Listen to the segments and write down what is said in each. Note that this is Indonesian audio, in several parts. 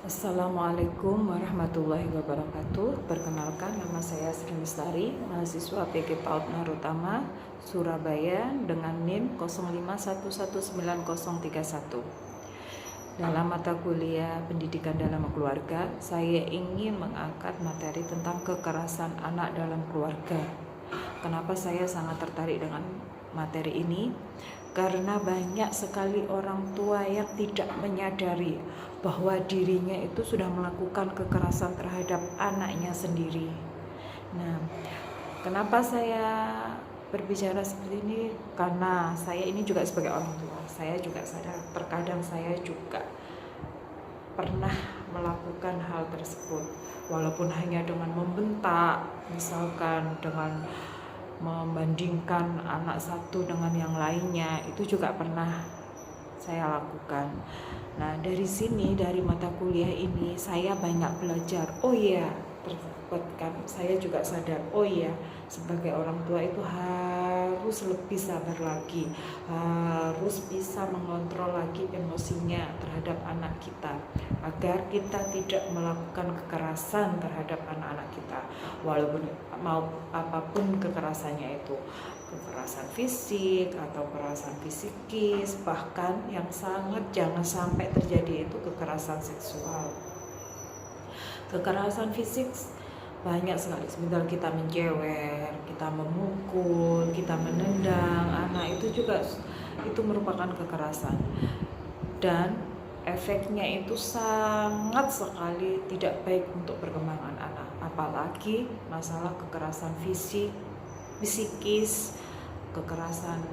Assalamualaikum warahmatullahi wabarakatuh. Perkenalkan, nama saya Sri Lestari, mahasiswa PG PAUD Narutama, Surabaya dengan NIM 05119031. Dalam mata kuliah Pendidikan dalam Keluarga, saya ingin mengangkat materi tentang kekerasan anak dalam keluarga. Kenapa saya sangat tertarik dengan materi ini? Karena banyak sekali orang tua yang tidak menyadari bahwa dirinya itu sudah melakukan kekerasan terhadap anaknya sendiri. Nah, kenapa saya berbicara seperti ini? Karena saya ini juga sebagai orang tua, saya juga sadar terkadang saya juga pernah melakukan hal tersebut, walaupun hanya dengan membentak, misalkan dengan membandingkan anak satu dengan yang lainnya, itu juga pernah saya lakukan. Nah, dari sini, dari mata kuliah ini saya banyak belajar. Oh iya, terbuatkan saya juga sadar, oh iya, sebagai orang tua itu harus lebih sabar lagi, harus bisa mengontrol lagi emosinya terhadap anak kita, agar kita tidak melakukan kekerasan terhadap anak-anak kita, walaupun mau apapun kekerasannya itu, kekerasan fisik atau kekerasan psikis, bahkan yang sangat jangan sampai terjadi itu kekerasan seksual. Kekerasan fisik banyak sekali, semisal kita menjewer, kita memukul, kita menendang anak, itu juga itu merupakan kekerasan, dan efeknya itu sangat sekali tidak baik untuk perkembangan anak, apalagi masalah kekerasan fisik, psikis, kekerasan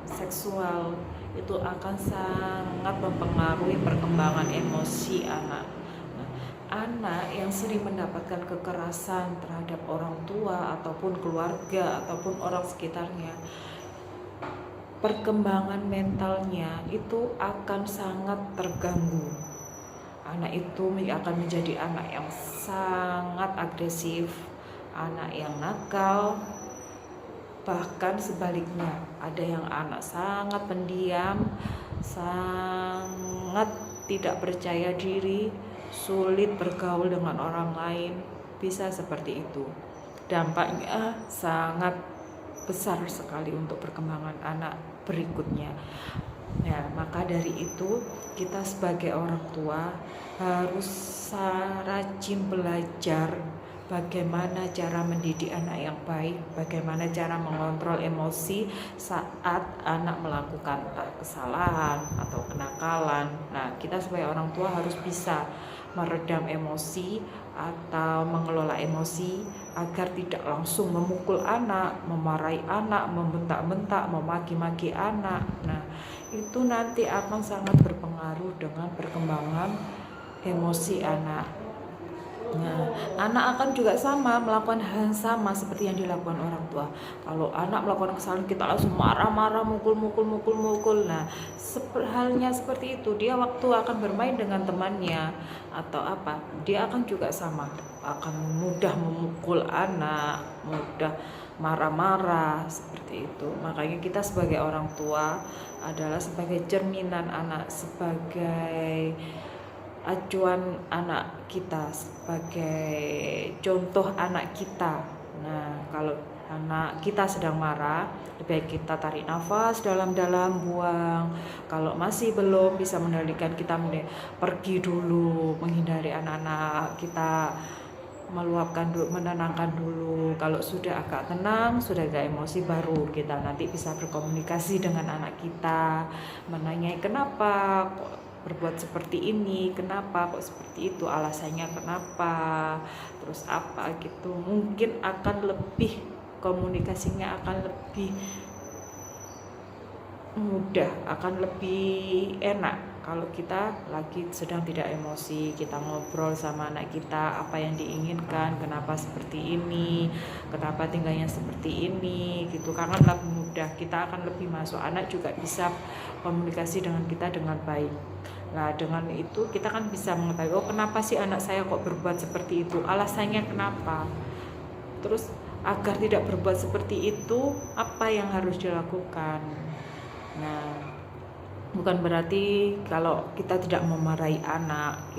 seksual itu akan sangat mempengaruhi perkembangan emosi anak. Anak yang sering mendapatkan kekerasan terhadap orang tua ataupun keluarga ataupun orang sekitarnya, perkembangan mentalnya itu akan sangat terganggu. Anak itu akan menjadi anak yang sangat agresif, anak yang nakal, bahkan sebaliknya ada yang anak sangat pendiam, sangat tidak percaya diri, sulit bergaul dengan orang lain, bisa seperti itu. Dampaknya sangat besar sekali untuk perkembangan anak berikutnya. Nah, maka dari itu kita sebagai orang tua harus rajin belajar bagaimana cara mendidik anak yang baik, bagaimana cara mengontrol emosi saat anak melakukan kesalahan atau kenakalan. Nah, kita sebagai orang tua harus bisa meredam emosi atau mengelola emosi agar tidak langsung memukul anak, memarahi anak, membentak-bentak, memaki-maki anak. Nah, itu nanti akan sangat berpengaruh dengan perkembangan emosi anak. Nah, anak akan juga sama melakukan hal yang sama seperti yang dilakukan orang tua. Kalau anak melakukan kesalahan, kita langsung marah-marah, mukul. Nah, halnya seperti itu, dia waktu akan bermain dengan temannya atau apa, dia akan juga sama, akan mudah memukul anak, mudah marah-marah seperti itu. Makanya kita sebagai orang tua adalah sebagai cerminan anak, sebagai acuan anak kita, sebagai contoh anak kita. Nah, kalau anak kita sedang marah, lebih baik kita tarik nafas dalam-dalam, buang. Kalau masih belum bisa mengendalikan, kita pergi dulu, menghindari anak-anak kita, meluapkan dulu, menenangkan dulu. Kalau sudah agak tenang, sudah agak emosi, baru kita nanti bisa berkomunikasi dengan anak kita, menanyai kenapa kok berbuat seperti ini, kenapa kok seperti itu, alasannya kenapa, terus apa gitu. Mungkin akan lebih, komunikasinya akan lebih mudah, akan lebih enak kalau kita lagi sedang tidak emosi, kita ngobrol sama anak kita apa yang diinginkan, kenapa seperti ini, kenapa tinggalnya seperti ini gitu. Karena lebih mudah, kita akan lebih masuk, anak juga bisa komunikasi dengan kita dengan baik. Nah, dengan itu kita kan bisa mengetahui, oh kenapa sih anak saya kok berbuat seperti itu, alasannya kenapa. Terus agar tidak berbuat seperti itu, apa yang harus dilakukan. Nah, Bukan berarti kalau kita tidak memarahi anak,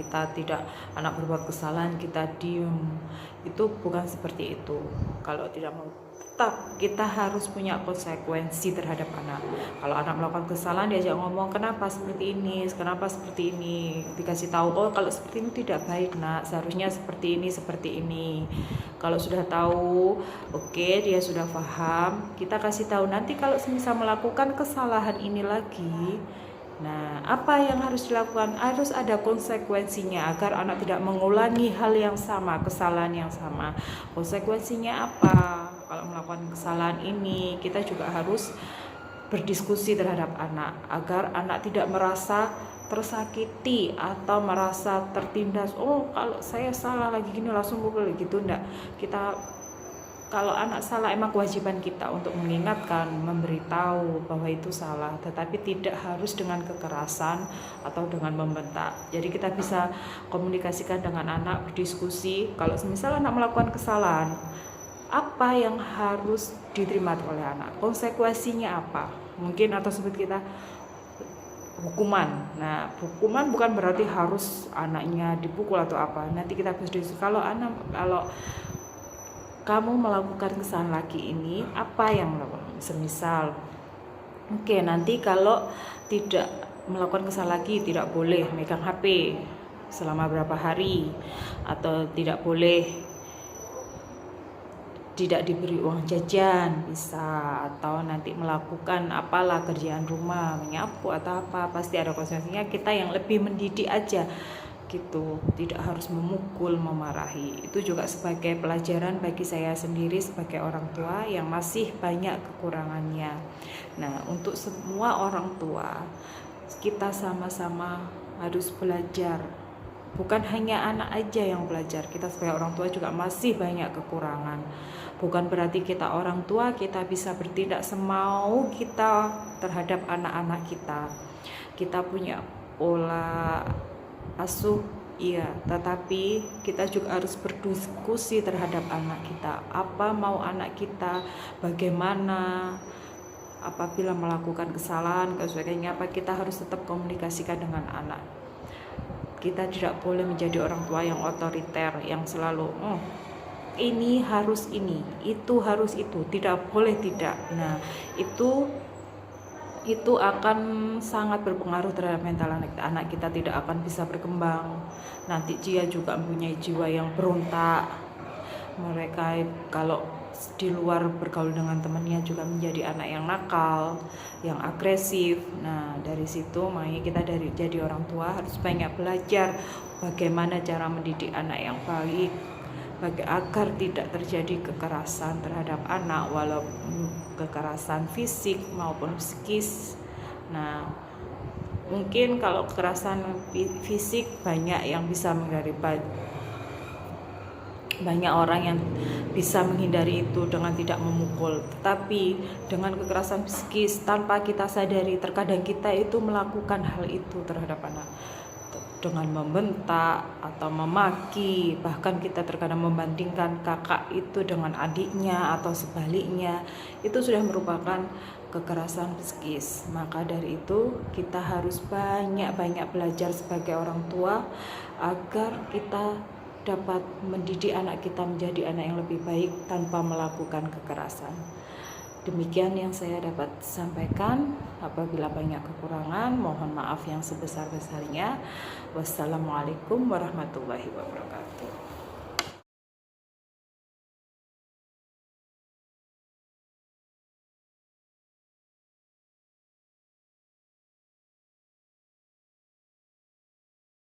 anak berbuat kesalahan kita diem. Itu bukan seperti itu. Kalau tidak mau, tetap kita harus punya konsekuensi terhadap anak. Kalau anak melakukan kesalahan, diajak ngomong, kenapa seperti ini, dikasih tahu, oh kalau seperti ini tidak baik nak, seharusnya seperti ini. Kalau sudah tahu, oke, dia sudah paham, kita kasih tahu. Nanti kalau semisal melakukan kesalahan ini lagi, nah, apa yang harus dilakukan? Harus ada konsekuensinya agar anak tidak mengulangi hal yang sama, kesalahan yang sama. Konsekuensinya apa? Kalau melakukan kesalahan ini, kita juga harus berdiskusi terhadap anak agar anak tidak merasa tersakiti atau merasa tertindas. Oh, kalau saya salah lagi gini langsung pukul gitu, enggak. Kalau anak salah, emang kewajiban kita untuk mengingatkan, memberitahu bahwa itu salah, tetapi tidak harus dengan kekerasan atau dengan membentak. Jadi kita bisa komunikasikan dengan anak, berdiskusi. Kalau misal anak melakukan kesalahan, apa yang harus diterima oleh anak? Konsekuensinya apa? Mungkin atau sebut kita hukuman. Nah, hukuman bukan berarti harus anaknya dipukul atau apa. Nanti kita berdiskusi. Kalau kamu melakukan kesalahan lagi ini, apa yang melakukan? Semisal, oke, nanti kalau tidak melakukan kesalahan lagi, tidak boleh megang HP selama berapa hari, atau tidak boleh tidak diberi uang jajan, bisa, atau nanti melakukan apalah kerjaan rumah, menyapu atau apa, pasti ada konsekuensinya. Kita yang lebih mendidik aja gitu, tidak harus memukul, memarahi. Itu juga sebagai pelajaran bagi saya sendiri sebagai orang tua yang masih banyak kekurangannya. Nah, untuk semua orang tua, kita sama-sama harus belajar. Bukan hanya anak aja yang belajar, kita sebagai orang tua juga masih banyak kekurangan. Bukan berarti kita orang tua kita bisa bertindak semau kita terhadap anak-anak kita. Kita punya pola asuh, iya, tetapi kita juga harus berdiskusi terhadap anak kita. Apa mau anak kita, bagaimana apabila melakukan kesalahan, sebagainya, apa kita harus tetap komunikasikan dengan anak. Kita tidak boleh menjadi orang tua yang otoriter, yang selalu ini harus ini, itu harus itu, tidak boleh tidak. Nah, itu akan sangat berpengaruh terhadap mental anak kita, tidak akan bisa berkembang. Nanti dia juga mempunyai jiwa yang berontak. Mereka kalau di luar bergaul dengan temannya juga menjadi anak yang nakal, yang agresif. Nah, dari situ makanya kita jadi orang tua harus banyak belajar bagaimana cara mendidik anak yang baik, agar tidak terjadi kekerasan terhadap anak, walaupun kekerasan fisik maupun psikis. Nah, mungkin kalau kekerasan fisik banyak yang bisa menghindari, banyak orang yang bisa menghindari itu dengan tidak memukul. Tetapi dengan kekerasan psikis tanpa kita sadari, terkadang kita itu melakukan hal itu terhadap anak dengan membentak atau memaki, bahkan kita terkadang membandingkan kakak itu dengan adiknya atau sebaliknya. Itu sudah merupakan kekerasan psikis. Maka dari itu kita harus banyak-banyak belajar sebagai orang tua agar kita dapat mendidik anak kita menjadi anak yang lebih baik tanpa melakukan kekerasan. Demikian yang saya dapat sampaikan. Apabila banyak kekurangan, mohon maaf yang sebesar-besarnya. Wassalamualaikum warahmatullahi wabarakatuh.